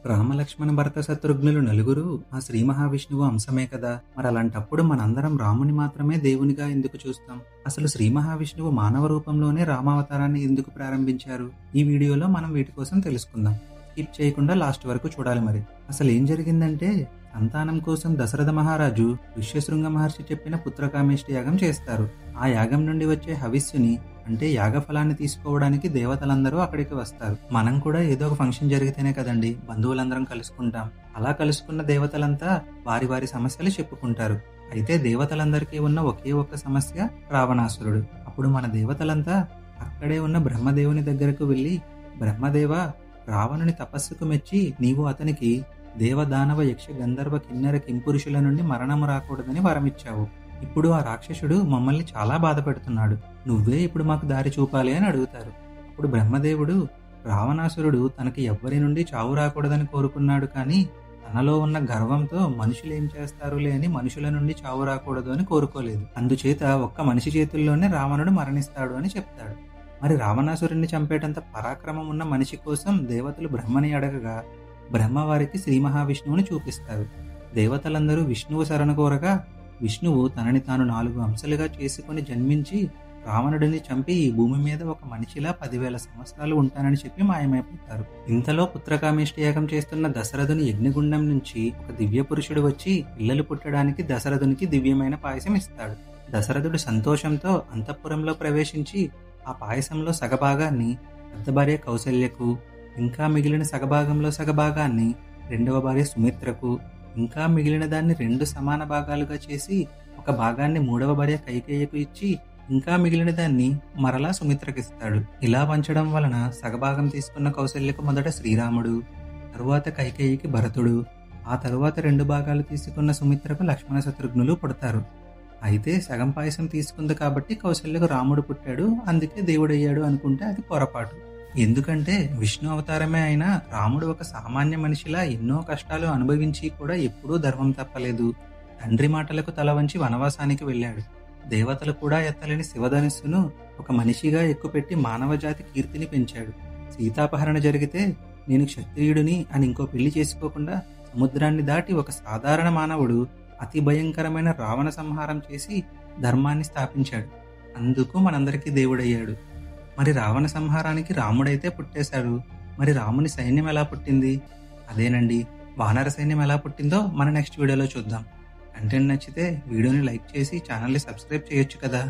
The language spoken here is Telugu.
రామలక్ష్మణ భరత శత్రుఘ్నులు నలుగురు ఆ శ్రీ మహావిష్ణువు అంశమే కదా. మరి అలాంటప్పుడు మనందరం రాముని మాత్రమే దేవునిగా ఎందుకు చూస్తాం? అసలు శ్రీ మహావిష్ణువు మానవ రూపంలోనే రామావతారాన్ని ఎందుకు ప్రారంభించారు? ఈ వీడియోలో మనం వీటి కోసం తెలుసుకుందాం. స్కిప్ చేయకుండా లాస్ట్ వరకు చూడాలి. మరి అసలు ఏం జరిగిందంటే, సంతానం కోసం దశరథ మహారాజు ఋష్యశృంగ మహర్షి చెప్పిన పుత్రకామేష్టి యాగం చేస్తారు. ఆ యాగం నుండి వచ్చే హవిస్సుని అంటే యాగఫలాన్ని తీసుకోవడానికి దేవతలందరూ అక్కడికి వస్తారు. మనం కూడా ఏదో ఒక ఫంక్షన్ జరిగితేనే కదండి బంధువులందరం కలుసుకుంటాం. అలా కలుసుకున్న దేవతలంతా వారి వారి సమస్యలు చెప్పుకుంటారు. అయితే దేవతలందరికీ ఉన్న ఒకే ఒక్క సమస్య రావణాసురుడు. అప్పుడు మన దేవతలంతా అక్కడే ఉన్న బ్రహ్మదేవుని దగ్గరకు వెళ్ళి, బ్రహ్మదేవ, రావణుని తపస్సుకు మెచ్చి నీవు అతనికి దేవదానవ యక్ష గంధర్వ కిన్నెర కింపురుషుల నుండి మరణము రాకూడదని వరమిచ్చావు. ఇప్పుడు ఆ రాక్షసుడు మమ్మల్ని చాలా బాధ పెడుతున్నాడు. నువ్వే ఇప్పుడు మాకు దారి చూపాలి అని అడుగుతారు. అప్పుడు బ్రహ్మదేవుడు, రావణాసురుడు తనకి ఎవ్వరి నుండి చావు రాకూడదని కోరుకున్నాడు, కానీ తనలో ఉన్న గర్వంతో మనుషులు ఏం చేస్తారులే అని మనుషుల నుండి చావు రాకూడదు అని కోరుకోలేదు. అందుచేత ఒక్క మనిషి చేతుల్లోనే రావణుడు మరణిస్తాడు అని చెప్తాడు. మరి రావణాసురుణ్ణి చంపేటంత పరాక్రమం ఉన్న మనిషి కోసం దేవతలు బ్రహ్మని అడగగా, బ్రహ్మ వారికి శ్రీ మహావిష్ణువుని చూపిస్తారు. దేవతలందరూ విష్ణువు శరణ కోరగా, విష్ణువు తనని తాను 4 అంశాలుగా చేసుకుని జన్మించి రావణుడిని చంపి ఈ భూమి మీద ఒక మనిషిలా 10,000 సంవత్సరాలు ఉంటానని చెప్పి మాయమైపోతారు. ఇంతలో పుత్రకామేష్టి యాగం చేస్తున్న దశరథుని యజ్ఞగుండం నుంచి ఒక దివ్య పురుషుడు వచ్చి పిల్లలు పుట్టడానికి దశరథునికి దివ్యమైన పాయసం ఇస్తాడు. దశరథుడు సంతోషంతో అంతఃపురంలో ప్రవేశించి ఆ పాయసంలో సగభాగాన్ని పెద్ద భార్య కౌసల్యకు, ఇంకా మిగిలిన సగభాగంలో సగభాగాన్ని రెండవ భార్య సుమిత్రకు, ఇంకా మిగిలిన దాన్ని 2 సమాన భాగాలుగా చేసి ఒక భాగాన్ని మూడవ భార్య కైకేయికు ఇచ్చి ఇంకా మిగిలిన దాన్ని మరలా సుమిత్రకిస్తాడు. ఇలా పంచడం వలన సగభాగం తీసుకున్న కౌసల్యకు మొదట శ్రీరాముడు, తరువాత కైకేయికి భరతుడు, ఆ తరువాత 2 భాగాలు తీసుకున్న సుమిత్రకు లక్ష్మణ శత్రుఘ్నులు పుడతారు. అయితే సగం పాయసం తీసుకుంది కాబట్టి కౌసల్యకు రాముడు పుట్టాడు, అందుకే దేవుడయ్యాడు అనుకుంటే అది పొరపాటు. ఎందుకంటే విష్ణు అవతారమే అయినా రాముడు ఒక సామాన్య మనిషిలా ఎన్నో కష్టాలు అనుభవించి కూడా ఎప్పుడూ ధర్మం తప్పలేదు. తండ్రి మాటలకు తల వంచి వనవాసానికి వెళ్ళాడు. దేవతలు కూడా ఎత్తలేని శివధనుస్సును ఒక మనిషిగా ఎక్కుపెట్టి మానవ జాతి కీర్తిని పెంచాడు. సీతాపహరణ జరిగితే నేను క్షత్రియుడిని అని ఇంకో పెళ్లి చేసుకోకుండా సముద్రాన్ని దాటి ఒక సాధారణ మానవుడు అతి భయంకరమైన రావణ సంహారం చేసి ధర్మాన్ని స్థాపించాడు. అందుకు మనందరికీ దేవుడయ్యాడు. మరి రావణ సంహారానికి రాముడైతే పుట్టేశాడు. మరి రాముని సైన్యం ఎలా పుట్టింది? అదేనండి, వానర సైన్యం ఎలా పుట్టిందో మన నెక్స్ట్ వీడియోలో చూద్దాం. కంటెంట్ నచ్చితే వీడియోని లైక్ చేసి ఛానల్ని సబ్స్క్రైబ్ చేయొచ్చు కదా.